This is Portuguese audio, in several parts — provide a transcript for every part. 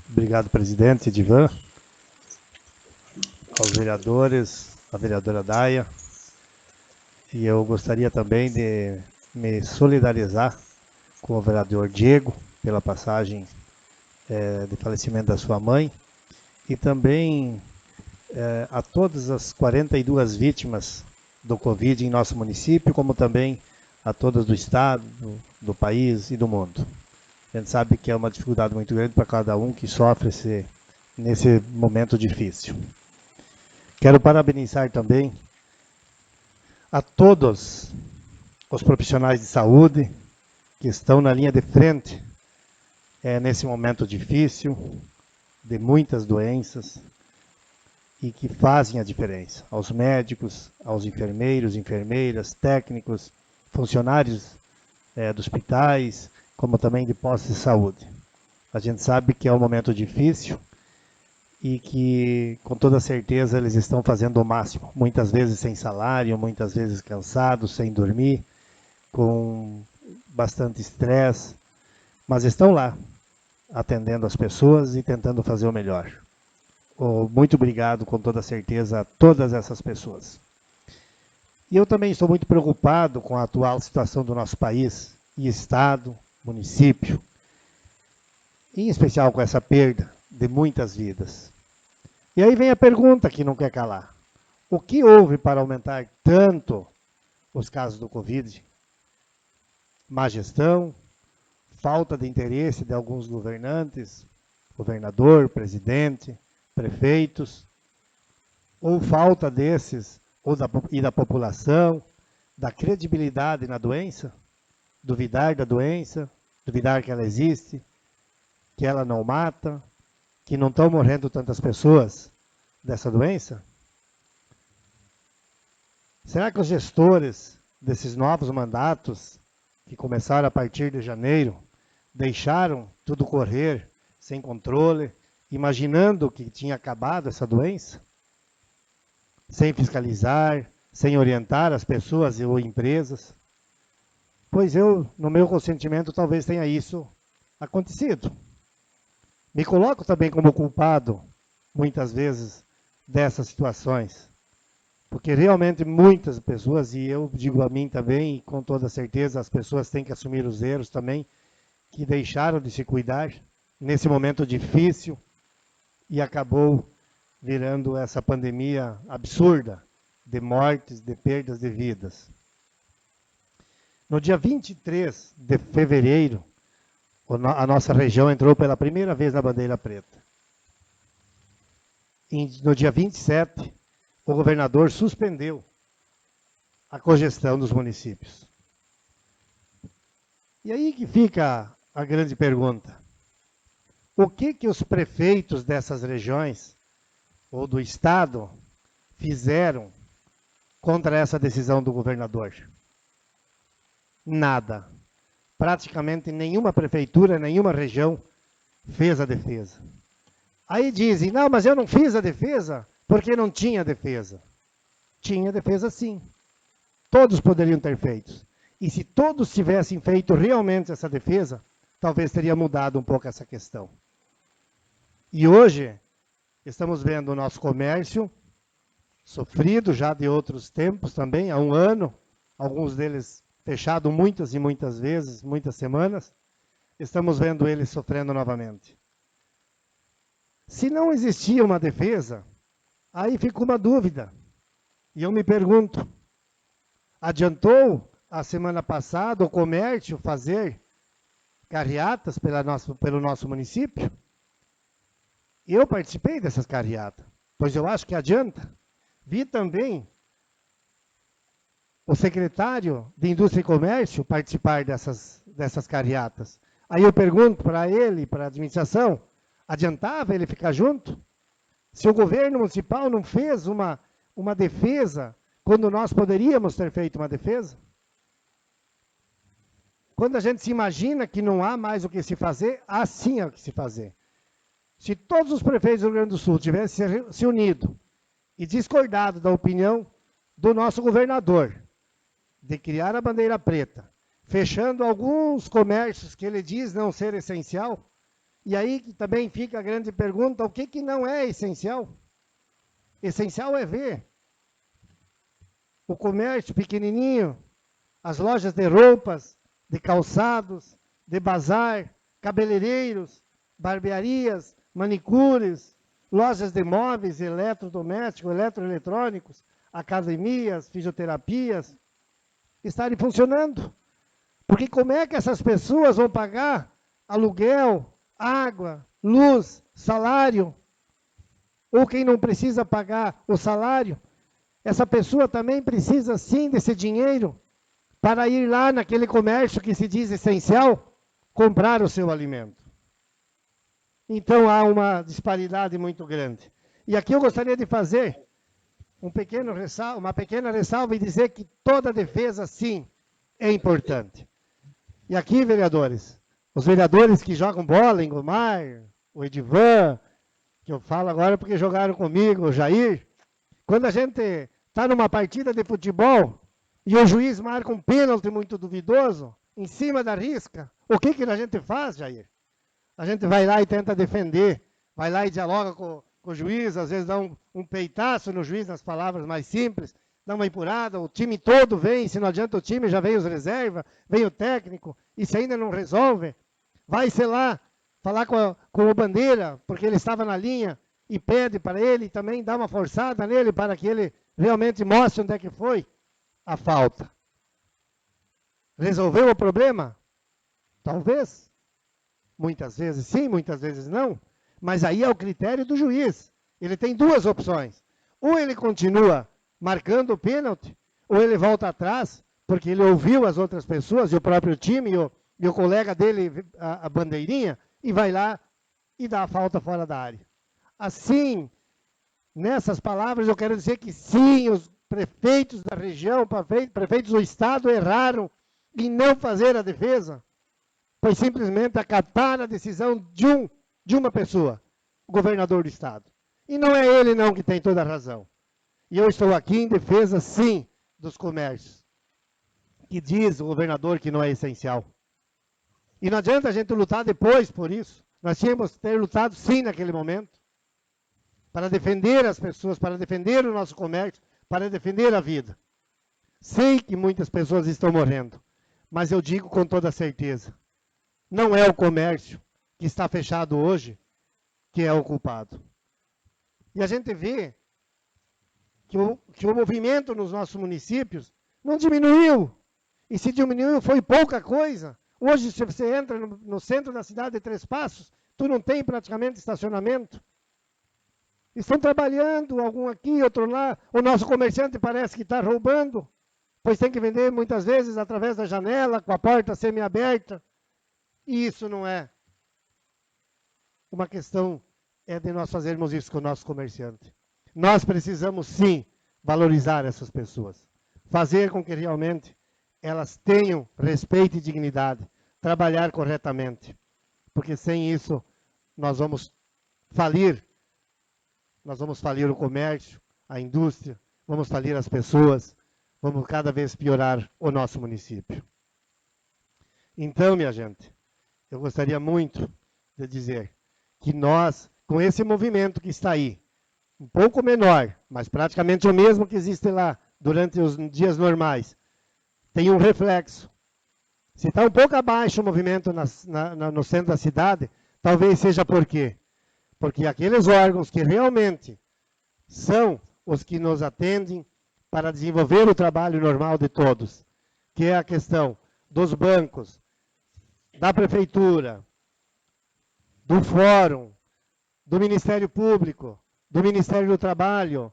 Obrigado, presidente Edivan, aos vereadores, a vereadora Daia. E eu gostaria também de me solidarizar com o vereador Diego pela passagem de falecimento da sua mãe e também a todas as 42 vítimas do Covid em nosso município, como também a todas do estado, do país e do mundo. A gente sabe que é uma dificuldade muito grande para cada um que sofre nesse momento difícil. Quero parabenizar também a todos os profissionais de saúde que estão na linha de frente nesse momento difícil, de muitas doenças, e que fazem a diferença. Aos médicos, aos enfermeiros, enfermeiras, técnicos, funcionários dos hospitais, como também de postos de saúde. A gente sabe que é um momento difícil e que, com toda certeza, eles estão fazendo o máximo. Muitas vezes sem salário, muitas vezes cansados, sem dormir, com bastante estresse, mas estão lá, atendendo as pessoas e tentando fazer o melhor. Muito obrigado, com toda certeza, a todas essas pessoas. E eu também estou muito preocupado com a atual situação do nosso país, e estado, município, em especial com essa perda de muitas vidas. E aí vem a pergunta que não quer calar. O que houve para aumentar tanto os casos do Covid? Má gestão, falta de interesse de alguns governantes, governador, presidente, prefeitos, ou falta desses, e da população, da credibilidade na doença, duvidar da doença, duvidar que ela existe, que ela não mata, que não estão morrendo tantas pessoas dessa doença? Será que os gestores desses novos mandatos, que começaram a partir de janeiro, deixaram tudo correr sem controle, imaginando que tinha acabado essa doença? Sem fiscalizar, sem orientar as pessoas ou empresas? Pois eu, no meu consentimento, talvez tenha isso acontecido. Me coloco também como culpado, muitas vezes, dessas situações. Porque realmente muitas pessoas, e eu digo a mim também, e com toda certeza as pessoas têm que assumir os erros também, que deixaram de se cuidar nesse momento difícil e acabou virando essa pandemia absurda de mortes, de perdas de vidas. No dia 23 de fevereiro, a nossa região entrou pela primeira vez na bandeira preta. E no dia 27, o governador suspendeu a cogestão dos municípios. E aí que fica a grande pergunta. O que os prefeitos dessas regiões, ou do estado, fizeram contra essa decisão do governador? Nada. Praticamente nenhuma prefeitura, nenhuma região fez a defesa. Aí dizem, não, mas eu não fiz a defesa porque não tinha defesa. Tinha defesa sim. Todos poderiam ter feito. E se todos tivessem feito realmente essa defesa, talvez teria mudado um pouco essa questão. E hoje, estamos vendo o nosso comércio sofrido já de outros tempos também, há um ano, alguns deles fechados muitas e muitas vezes, muitas semanas, estamos vendo eles sofrendo novamente. Se não existia uma defesa, aí fica uma dúvida. E eu me pergunto, adiantou a semana passada o comércio fazer carreatas pelo nosso município? Eu participei dessas carreatas, pois eu acho que adianta. Vi também o secretário de Indústria e Comércio participar dessas carreatas. Aí eu pergunto para ele, para a administração, adiantava ele ficar junto? Se o governo municipal não fez uma defesa, quando nós poderíamos ter feito uma defesa? Quando a gente se imagina que não há mais o que se fazer, há sim o que se fazer. Se todos os prefeitos do Rio Grande do Sul tivessem se unido e discordado da opinião do nosso governador de criar a bandeira preta, fechando alguns comércios que ele diz não ser essencial, E aí que também fica a grande pergunta, o que, que não é essencial? Essencial é ver o comércio pequenininho, as lojas de roupas, de calçados, de bazar, cabeleireiros, barbearias, manicures, lojas de móveis, eletrodomésticos, eletroeletrônicos, academias, fisioterapias, estarem funcionando. Porque como é que essas pessoas vão pagar aluguel, água, luz, salário? Ou quem não precisa pagar o salário, essa pessoa também precisa sim desse dinheiro para ir lá naquele comércio que se diz essencial, comprar o seu alimento. Então há uma disparidade muito grande. E aqui eu gostaria de fazer uma pequena ressalva e dizer que toda defesa, sim, é importante. E aqui, vereadores, os vereadores que jogam bola, Engomar, o Edivan, que eu falo agora porque jogaram comigo, o Jair, quando a gente está numa partida de futebol e o juiz marca um pênalti muito duvidoso, em cima da risca, o que, que a gente faz, Jair? A gente vai lá e tenta defender, vai lá e dialoga com o juiz, às vezes dá um peitaço no juiz, nas palavras mais simples, dá uma empurrada, o time todo vem, se não adianta o time, já vem os reservas, vem o técnico, e se ainda não resolve, vai, sei lá, falar com o Bandeira, porque ele estava na linha, e pede para ele, também dá uma forçada nele, para que ele realmente mostre onde é que foi a falta. Resolveu o problema? Talvez. Muitas vezes sim, muitas vezes não. Mas aí é o critério do juiz. Ele tem duas opções. Ou ele continua marcando o pênalti, ou ele volta atrás, porque ele ouviu as outras pessoas, e o próprio time, e o colega dele, a bandeirinha, e vai lá e dá a falta fora da área. Assim, nessas palavras, eu quero dizer que sim, os prefeitos da região, prefeitos do estado erraram em não fazer a defesa, foi simplesmente acatar a decisão de uma pessoa, o governador do estado. E não é ele não que tem toda a razão. E eu estou aqui em defesa, sim, dos comércios, que diz o governador que não é essencial. E não adianta a gente lutar depois por isso. Nós tínhamos que ter lutado sim naquele momento, para defender as pessoas, para defender o nosso comércio, para defender a vida. Sei que muitas pessoas estão morrendo, mas eu digo com toda certeza, não é o comércio que está fechado hoje que é o culpado. E a gente vê que o movimento nos nossos municípios não diminuiu. E se diminuiu, foi pouca coisa. Hoje, se você entra no centro da cidade de Três Passos, tu não tem praticamente estacionamento. Estão trabalhando, algum aqui, outro lá. O nosso comerciante parece que está roubando, pois tem que vender muitas vezes através da janela, com a porta semi-aberta. E isso não é uma questão de nós fazermos isso com o nosso comerciante. Nós precisamos, sim, valorizar essas pessoas. Fazer com que realmente elas tenham respeito e dignidade. Trabalhar corretamente. Porque sem isso, nós vamos falir. Nós vamos falir o comércio, a indústria, vamos falir as pessoas, vamos cada vez piorar o nosso município. Então, minha gente, eu gostaria muito de dizer que nós, com esse movimento que está aí, um pouco menor, mas praticamente o mesmo que existe lá durante os dias normais, tem um reflexo. Se está um pouco abaixo o movimento no centro da cidade, talvez seja por quê? Porque aqueles órgãos que realmente são os que nos atendem para desenvolver o trabalho normal de todos, que é a questão dos bancos, da prefeitura, do fórum, do Ministério Público, do Ministério do Trabalho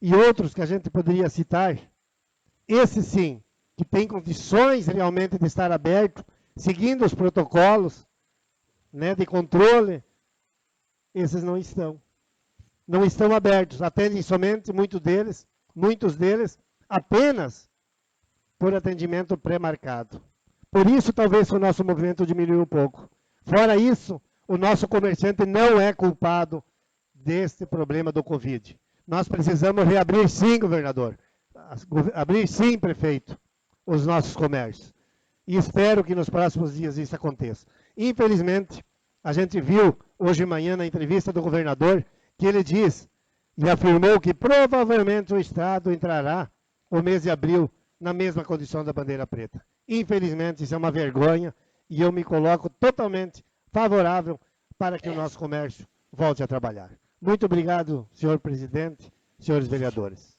e outros que a gente poderia citar, esse sim, que tem condições realmente de estar aberto, seguindo os protocolos, né, de controle, esses não estão. Não estão abertos, atendem somente muitos deles, apenas por atendimento pré-marcado. Por isso, talvez, o nosso movimento diminuiu um pouco. Fora isso, o nosso comerciante não é culpado deste problema do Covid. Nós precisamos reabrir sim, governador, abrir sim, prefeito, os nossos comércios. E espero que nos próximos dias isso aconteça. Infelizmente, A gente viu hoje de manhã na entrevista do governador que ele diz e afirmou que provavelmente o Estado entrará o mês de abril na mesma condição da bandeira preta. Infelizmente, isso é uma vergonha e eu me coloco totalmente favorável para que o nosso comércio volte a trabalhar. Muito obrigado, senhor presidente, senhores vereadores.